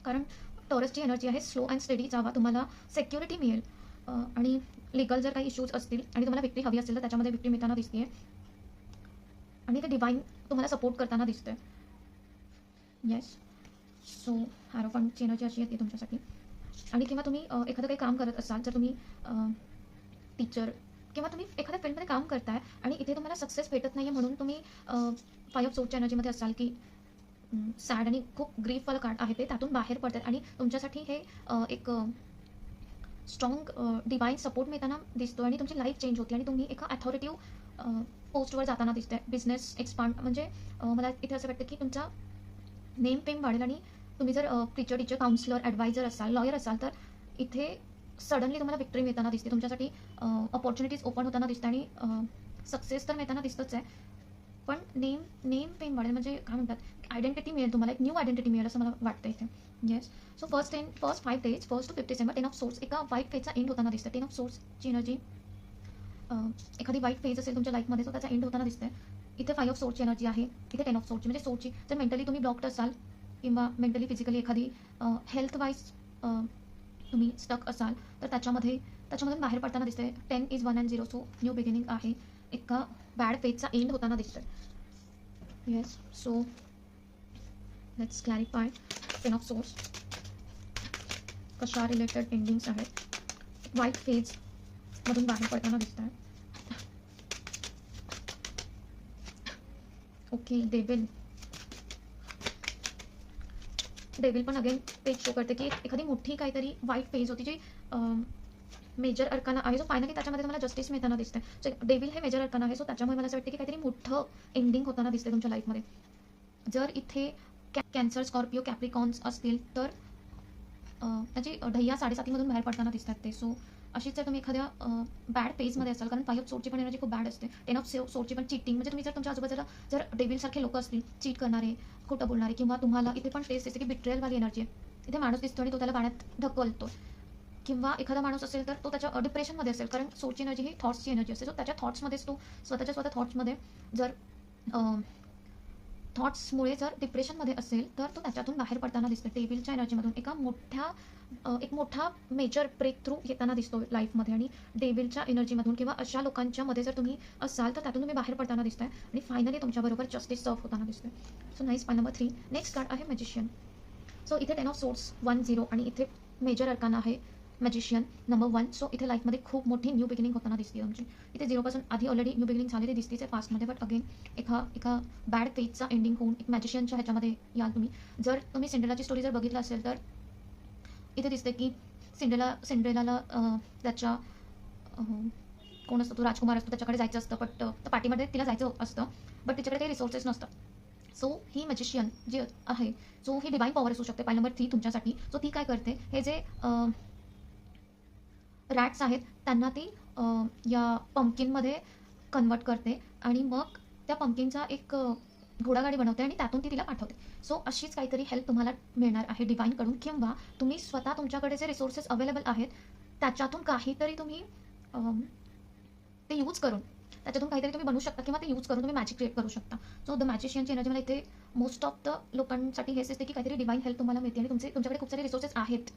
कारण टॉरसची एनर्जी आहे. स्लो अँड स्टडी जावा, तुम्हाला सिक्युरिटी मिळेल. आणि लिगल जर काही इश्यूज असतील आणि तुम्हाला विक्ट्री हवी असेल, तर त्याच्यामध्ये विक्ट्री मिळताना दिसते आणि ते डिवाइन तुम्हाला सपोर्ट करताना दिसतं. येस. सो हॅरोफंटची एनर्जी अशी येते तुमच्यासाठी. आणि किंवा तुम्ही एखादं काही काम करत असाल, जर तुम्ही टीचर किंवा तुम्ही एखाद्या फील्डमध्ये काम करताय आणि इथे तुम्हाला सक्सेस भेटत नाही आहे, म्हणून तुम्ही 5 ऑफ सोर्सच्या एनर्जीमध्ये असाल की सॅड आणि खूप ग्रीफवालं कार्ड आहे, ते त्यातून बाहेर पडतात आणि तुमच्यासाठी हे एक स्ट्रॉंग डिवाइन सपोर्ट मिळताना दिसतो आणि तुमची लाईफ चेंज होते आणि तुम्ही एका अथॉरिटिव्ह पोस्टवर जाताना दिसते. बिझनेस एक्सपांड, म्हणजे मला इथे असं वाटतं की तुमचा नेम फेम वाढेल आणि तुम्ही जर प्रीचर, टीचर, काउन्सिलर, ॲडवायझर असाल, लॉयर असाल, तर इथे सडनली तुम्हाला विक्ट्री मिळताना दिसते. तुमच्यासाठी अपॉर्च्युनिटीज ओपन होताना दिसते आणि सक्सेस तर मिळताना दिसतच आहे, पण नेम फेम वाढेल, म्हणजे काय म्हणतात, आयडेंटिटी मिळेल तुम्हाला, एक न्यू आयडेंटिटी मिळेल असं मला वाटतं इथे. Yes. So first 5 days, 1st to 5th December, 10 of source एका वाईट फेजचा एंड होताना दिसतं. 10 ऑफ सोर्सची एनर्जी, एखादी वाईट फेज असेल तुमच्या लाईफमध्ये, सो त्याचा एंड होताना दिसतंय. इथे 5 ऑफ सोर्सची एनर्जी आहे, इथे 10 ऑफ सोर्सची, म्हणजे सोर्सची जर मेंटली तुम्ही ब्लॉक्ड असाल किंवा मेंटली फिजिकली एखादी हेल्थ वाईज तुम्ही स्टक असाल, तर त्याच्यामधून बाहेर पडताना दिसतंय. 10 is 1 and 0, so new beginning आहे, एका बॅड फेजचा एंड होताना दिसतंय. Yes. So let's clarify 10 of source कशा रिलेटेड एंडिंग्स आहेत. वाईट फेज मधून बाहेर पडताना दिसत आहे. ओके. डेविल पण अगेन पेज शो करते की एखादी मोठी काहीतरी वाईट फेज होती जी मेजर अर्काना आहे. सो फायनली त्याच्यामध्ये तुम्हाला जस्टिस मिळताना दिसते. सो डेविल हे मेजर अर्काना आहे. सो त्याच्यामुळे मला असं वाटतं की काहीतरी मोठं एंडिंग होताना दिसते तुमच्या लाईफमध्ये. जर इथे कॅन्सर, स्कॉर्पिओ, कॅप्रिकॉन्स असतील तर त्याची ढय्या 7.5 मधून बाहेर पडताना दिसतात ते. सो अशीच जर तुम्ही एखाद्या बॅड फेजमध्ये असाल, कारण 5 ऑफ सोर्सची पण एनर्जी खूप बॅड असते. 10 ऑफ सोर्सची पण चिटिंग, म्हणजे तुम्ही जर तुमच्या आजूबाजूला जर डेव्हिलसारखे लोक असतील, चीट करणारे, खोटं बोलणारे, किंवा तुम्हाला इथे पण तेच दिसते की बिट्रेयलवाली एनर्जी आहे. इथे माणूस दिसतो आणि तो त्याला पाण्यात ढकलतो, किंवा एखादा माणूस असेल तर तो त्याच्या डिप्रेशनमध्ये असेल, कारण सोर्सची एनर्जी ही थॉट्सची एनर्जी असते. सो त्याच्या थॉट्समध्येच तो स्वतः थॉट्समध्ये जर थॉट्समुळे जर डिप्रेशनमध्ये असेल तर तो त्याच्यातून बाहेर पडताना दिसतो. डेव्हिलच्या एनर्जीमधून एक मोठा मेजर ब्रेक थ्रू येताना दिसतो लाईफमध्ये. आणि डेव्हिलच्या एनर्जीमधून किंवा अशा लोकांच्या मध्ये जर तुम्ही असाल तर त्यातून तुम्ही बाहेर पडताना दिसताय आणि फायनली तुमच्याबरोबर जस्टिस सर्व होताना दिसतोय. So nice. Point number 3. Next card आहे मॅजिशियन. सो इथे 10 ऑफ सोर्स 1 0 आणि इथे मेजर अर्काना आहे मॅजिशियन नंबर 1. सो इथे लाईफमध्ये खूप मोठी न्यू बिगिनिंग होताना दिसते तुमची. इथे 0 पासून आधी ऑलरेडी न्यू बिगिनिंग झालेली दिसतीच आहे पास्टमध्ये, बट अगेन एका बॅड फेजचा एंडिंग होऊन एक मॅजिशियनच्या ह्याच्यामध्ये याल तुम्ही. जर तुम्ही सिंड्रेलाची स्टोरी जर बघितलं असेल तर इथे दिसते की सिंड्रेलाला त्याच्या कोण असतो, तो राजकुमार असतो, त्याच्याकडे जायचं असतं, बट पार्टीमध्ये तिला जायचं असतं, बट तिच्याकडे काही रिसोर्सेस नसतात. सो ही मॅजिशियन जी आहे, सो ही डिवाईन पॉवर असू शकते. पॉईंट नंबर 3 तुमच्यासाठी. सो ती काय करते, हे जे रॅट्स आहेत त्यांना ती या पंपकिनमध्ये कन्वर्ट करते आणि मग त्या पंपकिनचा एक घोडागाडी बनवते आणि त्यातून ती तिला पाठवते. सो अशीच काहीतरी हेल्प तुम्हाला मिळणार आहे डिवाईनकडून, किंवा तुम्ही स्वतः तुमच्याकडे जे रिसोर्सेस अवेलेबल आहेत त्याच्यातून काहीतरी तुम्ही ते यूज करून त्याच्यातून काहीतरी तुम्ही बनवू शकता, किंवा ते यूज करून तुम्ही मॅजिक क्रिएट करू शकता. सो द मॅजिशियनची एनर्जी मला इथे मोस्ट ऑफ द लोकांसाठी हेच दिसते की काहीतरी डिवाईन हेल्प तुम्हाला मिळते आणि तुमच्याकडे खूप सारे रिसोर्सेस आहेत,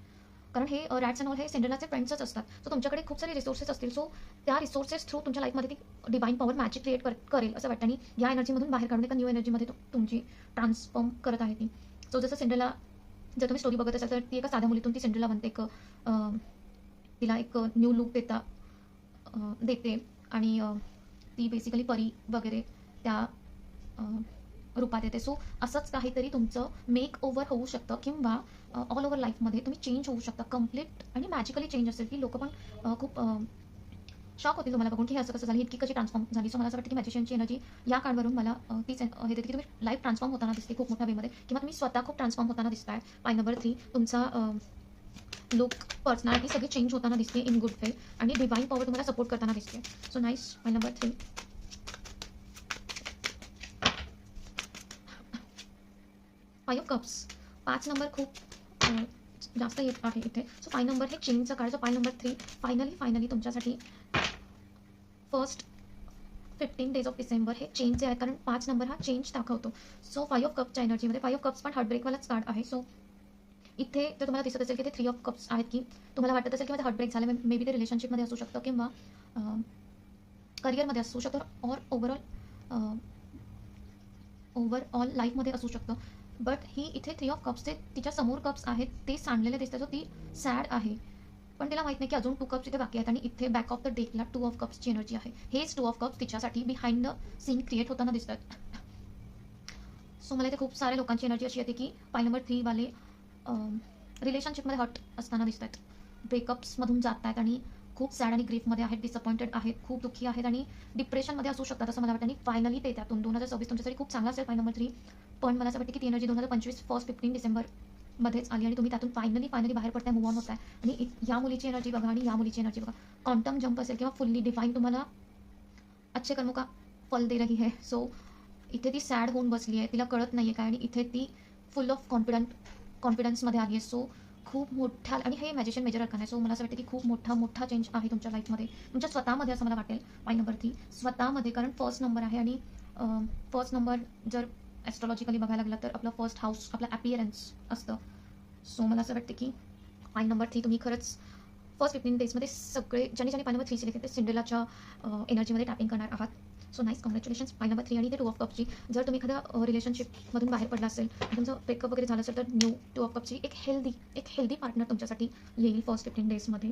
कारण हे रॅट्स अँड ऑल हे सिंड्रेलाचे फ्रेंड्सच असतात. सो तुमच्याकडे खूप सारे रिसोर्सेस असतील. सो त्या रिसोर्सेस थ्रू तुमच्या लाईफमध्ये ती डिवाईन पॉवर मॅजिक क्रिएट करेल असं वाटतं, आणि या एनर्जीमधून बाहेर काढून एका न्यू एनर्जीमध्ये तुमची ट्रान्सफॉर्म करत आहे ती. सो जसं सिंड्रेला, जर तुम्ही स्टोरी बघत असाल तर ती एका साध्या मुलीतून ती सिंड्रेला बनते, तिला एक न्यू लुक देते आणि ती बेसिकली परी वगैरे त्या रूपात येते. सो असंच काहीतरी तुमचं मेक ओव्हर होऊ शकतं, किंवा ऑल ओव्हर लाईफमध्ये तुम्ही चेंज होऊ शकता कम्प्लीट, आणि मॅजिकली चेंज असेल की लोक पण खूप शॉक होतील तुम्हाला बघून की हे असं कसं झालं, इतकी कशी ट्रान्सफॉर्म झाली. सो मला असं वाटतं की मॅजिशियनची एनर्जी या कार्डवरून मला तीच हे देते की तुम्ही लाईफ ट्रान्सफॉर्म होताना दिसते खूप मोठ्या वेमध्ये, किंवा तुम्ही स्वतः खूप ट्रान्सफॉर्म होताना दिसताय. Point number 3. तुमचा लुक, पर्सनॅलिटी सगळी चेंज होताना दिसते इन गुड वे, आणि डिवाईन पॉवर तुम्हाला सपोर्ट करताना दिसते. So nice. Point number 3. 5 of cups. 5 number खूप जास्त येत आहे इथे. सो 5 नंबर हे चेंजचं कार्ड. सो 5 नंबर 3 फायनली तुमच्यासाठी फर्स्ट 15 डेज ऑफ डिसेंबर हे चेंजचे आहे, कारण 5 नंबर हा चेंज दाखवतो. सो 5 ऑफ कप्सच्या एनर्जीमध्ये 5 ऑफ कप्स पण हार्टब्रेकवालाच कार्ड आहे. सो इथे जर तुम्हाला दिसत असेल की ते 3 ऑफ कप्स आहेत, की तुम्हाला वाटत असेल की माझं हार्टब्रेक झालं, मे बी ते रिलेशनशिपमध्ये असू शकतं, किंवा करिअरमध्ये असू शकतं, ऑर ओव्हरऑल लाईफमध्ये असू शकतं. बट ही इथे 3 ऑफ कप्सचे तिच्या समोर कप्स आहेत ते सांडलेले दिसतात. सो ती सॅड आहे, पण तिला माहित नाही की अजून 2 कप्स इथे बाकी आहेत, आणि इथे बॅक ऑफ द डेकला 2 ऑफ कप्सची एनर्जी आहे. हेच 2 ऑफ कप्स तिच्यासाठी बिहाइंड द सीन क्रिएट होताना दिसतात. सो मला इथे खूप साऱ्या लोकांची एनर्जी अशी येते की पॉईंट नंबर 3 वाले रिलेशनशिपमध्ये हर्ट असताना दिसत आहेत, ब्रेकअप्समधून जात आहेत आणि खूप सॅड आणि ग्रीफमध्ये आहेत, डिसअपॉइंटेड आहेत, खूप दुःखी आहेत आणि डिप्रेशनमध्ये असू शकतात असं मला वाटतं. आणि फायनली ते त्यातून 2026 तुमच्यासाठी खूप चांगला असेल. Point number 3. पण मला असं वाटतं की ती एनर्जी 2025 फर्स्ट 15 डिसेंबरमध्येच आली, आणि तुम्ही त्यातून फायनली बाहेर पडताय, मूव्ह ऑन होताय. आणि या मुलीची एनर्जी बघा आणि या मुलीची एनर्जी बघा. क्वांटम जंप असेल किंवा फुल्ली डिवाईन तुम्हाला अच्छे कर्मों का फल दे रही है. सो इथे ती सॅड होऊन बसली आहे, तिला कळत नाही आहे काय, आणि इथे ती फुल ऑफ कॉन्फिडन्समध्ये आली आहे. सो खूप मोठ्या, आणि हे मॅजिशियन मेजर अरकान आहे. सो मला असं वाटतं की खूप मोठा चेंज आहे तुमच्या लाईफमध्ये, तुमच्या स्वतःमध्ये, असं मला वाटेल. पॉईंट नंबर 3 स्वतःमध्ये, कारण फर्स्ट नंबर आहे, आणि फर्स्ट नंबर जर ॲस्ट्रॉलॉजिकली बघायला गेलं तर आपलं फर्स्ट हाऊस आपलं ॲपिअरन्स असतं. सो मला असं वाटतं की पॉईंट नंबर 3 तुम्ही खरंच फर्स्ट 15 डेजमध्ये सगळे ज्यांनी पॉईंट नंबर 3 सिलेक्ट केले ते सिंड्रेलाच्या एनर्जीमध्ये टॅपिंग करणार आहात. So nice, congratulations. Point number 3 आणि ते 2 ऑफ कपची, जर तुम्ही एखाद्या रिलेशनशिपमधून बाहेर पडला असेल, तुमचं ब्रेकअप वगैरे झालं असेल, तर न्यू 2 ऑफ कपची एक हेल्दी पार्टनर तुमच्यासाठी येईल फर्स्ट 15 डेजमध्ये,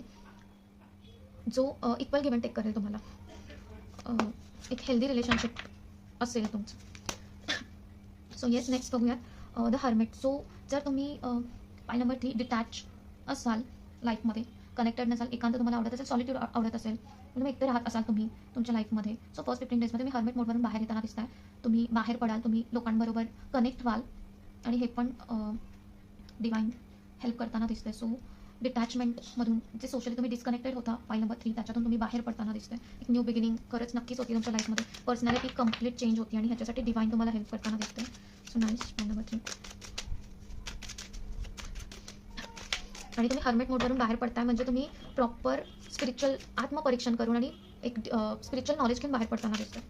जो इक्वल गिव्ह अँड टेक करेल तुम्हाला. एक हेल्दी रिलेशनशिप असेल तुमचं. सो येस, नेक्स्ट बघूयात द हर्मिट. सो जर तुम्ही पॉईंट नंबर 3 डिटॅच असाल लाईफमध्ये, कनेक्टेड नसाल, एकांत तुम्हाला आवडत असेल, सॉलिट्यूड आवडत असेल, तुम्ही एकटे राहत असाल तुम्ही तुमच्या लाईफमध्ये, सो फर्स्ट 15 डेजमध्ये तुम्ही हर्मिट मोडवरून बाहेर येताना दिसताय. तुम्ही बाहेर पडाल, तुम्ही लोकांबरोबर कनेक्ट व्हाल, आणि हे पण डिवाइन हेल्प करताना दिसतंय. सो डिटॅचमेंटमधून जे सोशली तुम्ही डिस्कनेक्टेड होता पॉईंट नंबर 3, त्याच्यातून तुम्ही बाहेर पडताना दिसतंय. एक न्यू बिगिनिंग खरंच नक्कीच होती तुमच्या लाईफमध्ये. पर्सनॅलिटी कंप्लीट चेंज होती, आणि ह्याच्यासाठी डिवाइन तुम्हाला हेल्प करताना दिसतंय. So nice, point number 3. आणि तुम्ही हर्मिट मोडवरून बाहेर पडताय म्हणजे तुम्ही प्रॉपर स्पिरिच्युअल आत्मपरीक्षण करून आणि एक स्पिरिच्युअल नॉलेज घेऊन बाहेर पडताना दिसतंय.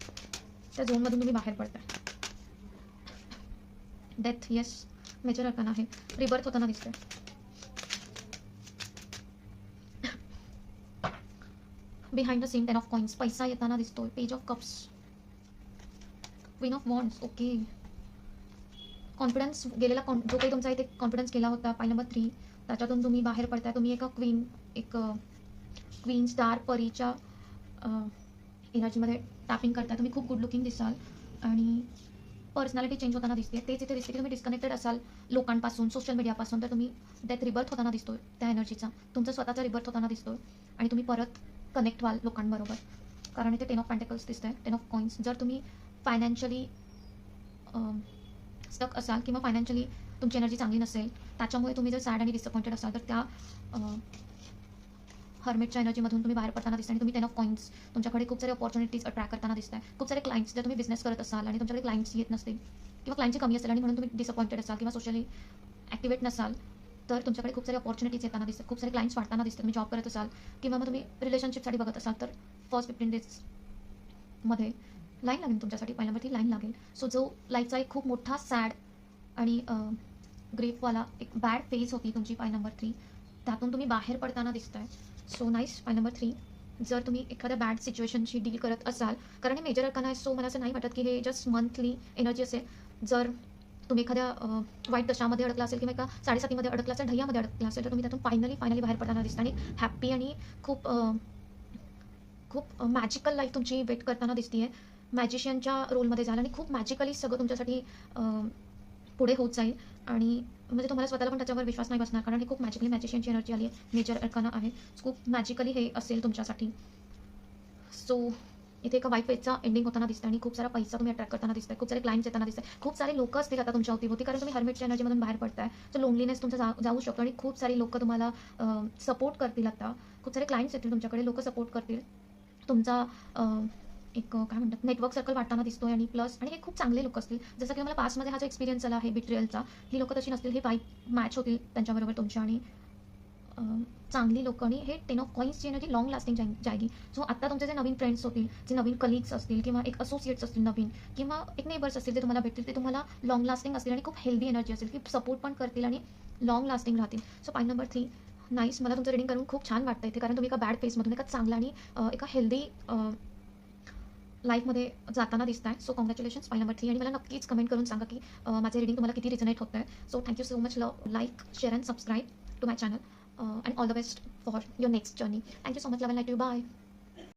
त्या झोनमधून तुम्ही बाहेर पडताय. डेथ, येस, मेजर अरकान आहे. रिबर्थ होताना दिसतंय. Behind the scene 10 of coins, पैसा येताना दिसतोय. Page of cups, queen of wands. Okay, confidence गेलेला, जो काही तुमचा इथे कॉन्फिडन्स गेला होता पॉईंट नंबर 3, त्याच्यातून तुम्ही बाहेर पडताय. तुम्ही क्वीन स्टार परीच्या एनर्जीमध्ये टॅपिंग करताय. तुम्ही खूप गुड लुकिंग दिसाल, आणि पर्सनॅलिटी चेंज होताना दिसते. तेच इथे दिसते की तुम्ही डिस्कनेक्टेड असाल लोकांपासून, सोशल मीडियापासून, तर तुम्ही डेथ रिबर्थ होताना दिसतोय त्या एनर्जीचा, तुमचा स्वतःचा रिबर्थ होताना दिसतोय, आणि तुम्ही परत कनेक्ट व्हाल लोकांबरोबर. कारण इथे 10 ऑफ पेंटिकल्स दिसतंय, 10 ऑफ कॉइन्स. जर तुम्ही फायनान्शियली स्टक असाल, किंवा फायनान्शियली तुमची एनर्जी चांगली नसेल, त्याच्यामुळे तुम्ही जर सॅड आणि डिसअपॉइंटेड असाल, तर त्या हर्मिटच्या एनर्जीमधून तुम्ही बाहेर पडताना दिसता. आणि तुम्ही 10 ऑफ कॉइन्स, तुमच्याकडे खूप सारे अपॉर्च्युनिटीज अट्रॅक्ट करताना दिसताय. खूप सारे क्लायंट्स, जर तुम्ही बिझनेस करत असाल आणि तुमच्याकडे क्लायंट्स येत नसतील, किंवा क्लायंटची कमी असेल, आणि म्हणून तुम्ही डिसअपॉइंटेड असाल, किंवा सोशली ॲक्टिवेट नसाल, तर तुमच्याकडे खूप सारे अपॉर्च्युनिटीज येताना दिसतात. खूप सारे क्लायंट्स वाढताना दिसतात. तुम्ही जॉब करत असाल, किंवा मग तुम्ही रिलेशनशिपसाठी बघत असाल, तर फर्स्ट 15 डेजमध्ये लाईन लागेल तुमच्यासाठी. पॉईंट नंबर 3 लाईन लागेल. सो जो लाईफचा एक खूप मोठा सॅड आणि ग्रेफवाला एक बॅड फेज होती तुमची पॉईंट नंबर 3, त्यातून तुम्ही बाहेर पडताना दिसताय. So nice, point number 3. जर तुम्ही एखाद्या बॅड सिच्युएशनशी डील करत असाल, कारण हे मेजर अरकान आहे, सो मला असं नाही वाटत की हे जस्ट मंथली एनर्जी असेल. जर तुम्ही एखाद्या वाईट दशामध्ये अडकला असेल, किंवा एका 7.5 अडकला असेल, ढय्यामध्ये अडकला असेल, तर तुम्ही त्यातून फायनली बाहेर पडताना दिसता, आणि हॅप्पी आणि खूप मॅजिकल लाईफ तुमची वेट करताना दिसतीये. मॅजिशियनच्या रोलमध्ये जाल, आणि खूप मॅजिकली सगळं तुमच्यासाठी पुढे होत जाईल. आणि म्हणजे तुम्हाला स्वतःला पण त्याच्यावर विश्वास नाही बसणार, कारण हे खूप मॅजिकली मॅजिशियनची एनर्जी आली आहे, मेजर अरकाना आहे. खूप मॅजिकली हे असेल तुमच्यासाठी. सो इथे एका वाईट फेजचा एंडिंग होताना दिसतं, आणि खूप सारा पैसा तुम्ही अट्रॅक्ट करताना दिसताय. खूप सारे क्लायंट्स येताना दिसतात. खूप सारे लोक असतील आता तुमच्या अवतीभोवती, कारण तुम्ही हर्मिटच्या एनर्जीमधून बाहेर पडताय. तर लोनलीनेस तुमचा जाऊ शकतो, आणि खूप सारी लोक तुम्हाला सपोर्ट करतील. आता खूप सारे क्लायंट्स येतील तुमच्याकडे, लोक सपोर्ट करतील. तुमचा एक काय म्हणतात, नेटवर्क सर्कल वाढताना दिसतोय. आणि प्लस, आणि हे खूप चांगले लोक असतील. जसं की मला पास्टमध्ये हा जो एक्सपिरियन्स आला आहे बिट्रियलचा, ही लोकं तशी नसतील. हे वाईट मॅच होतील त्यांच्याबरोबर तुमच्या, आणि चांगली लोकं, आणि हे 10 ऑफ कॉइन्सची एनर्जी लॉंग लास्टिंग जाएगी. सो आता तुमचे जे नवीन फ्रेंड्स होतील, जे नवीन कलिग्स असतील, किंवा एक असोसिएट्स असतील नवीन, किंवा एक नेबर्स असतील, ते तुम्हाला भेटतील, ते तुम्हाला लॉंग लास्टिंग असतील, आणि खूप हेल्दी एनर्जी असेल, की सपोर्ट पण करतील, आणि लॉंग लास्टिंग राहतील. So point number 3, nice. मला तुमचं रीडिंग करून खूप छान वाटतं इथे, कारण तुम्ही एका बॅड फेजमधून एका चांगला आणि एका हेल्दी लाईफमध्ये जाताना दिसताय. So congratulations point number 3. आणि मला नक्कीच कमेंट करून सांगा की माझे रीडिंग तुम्हाला किती रिझनेट होत आहे. So thank you so much. Like, share and subscribe to my channel. And all the best for your next journey. Thank you so much. Love and light you. Bye.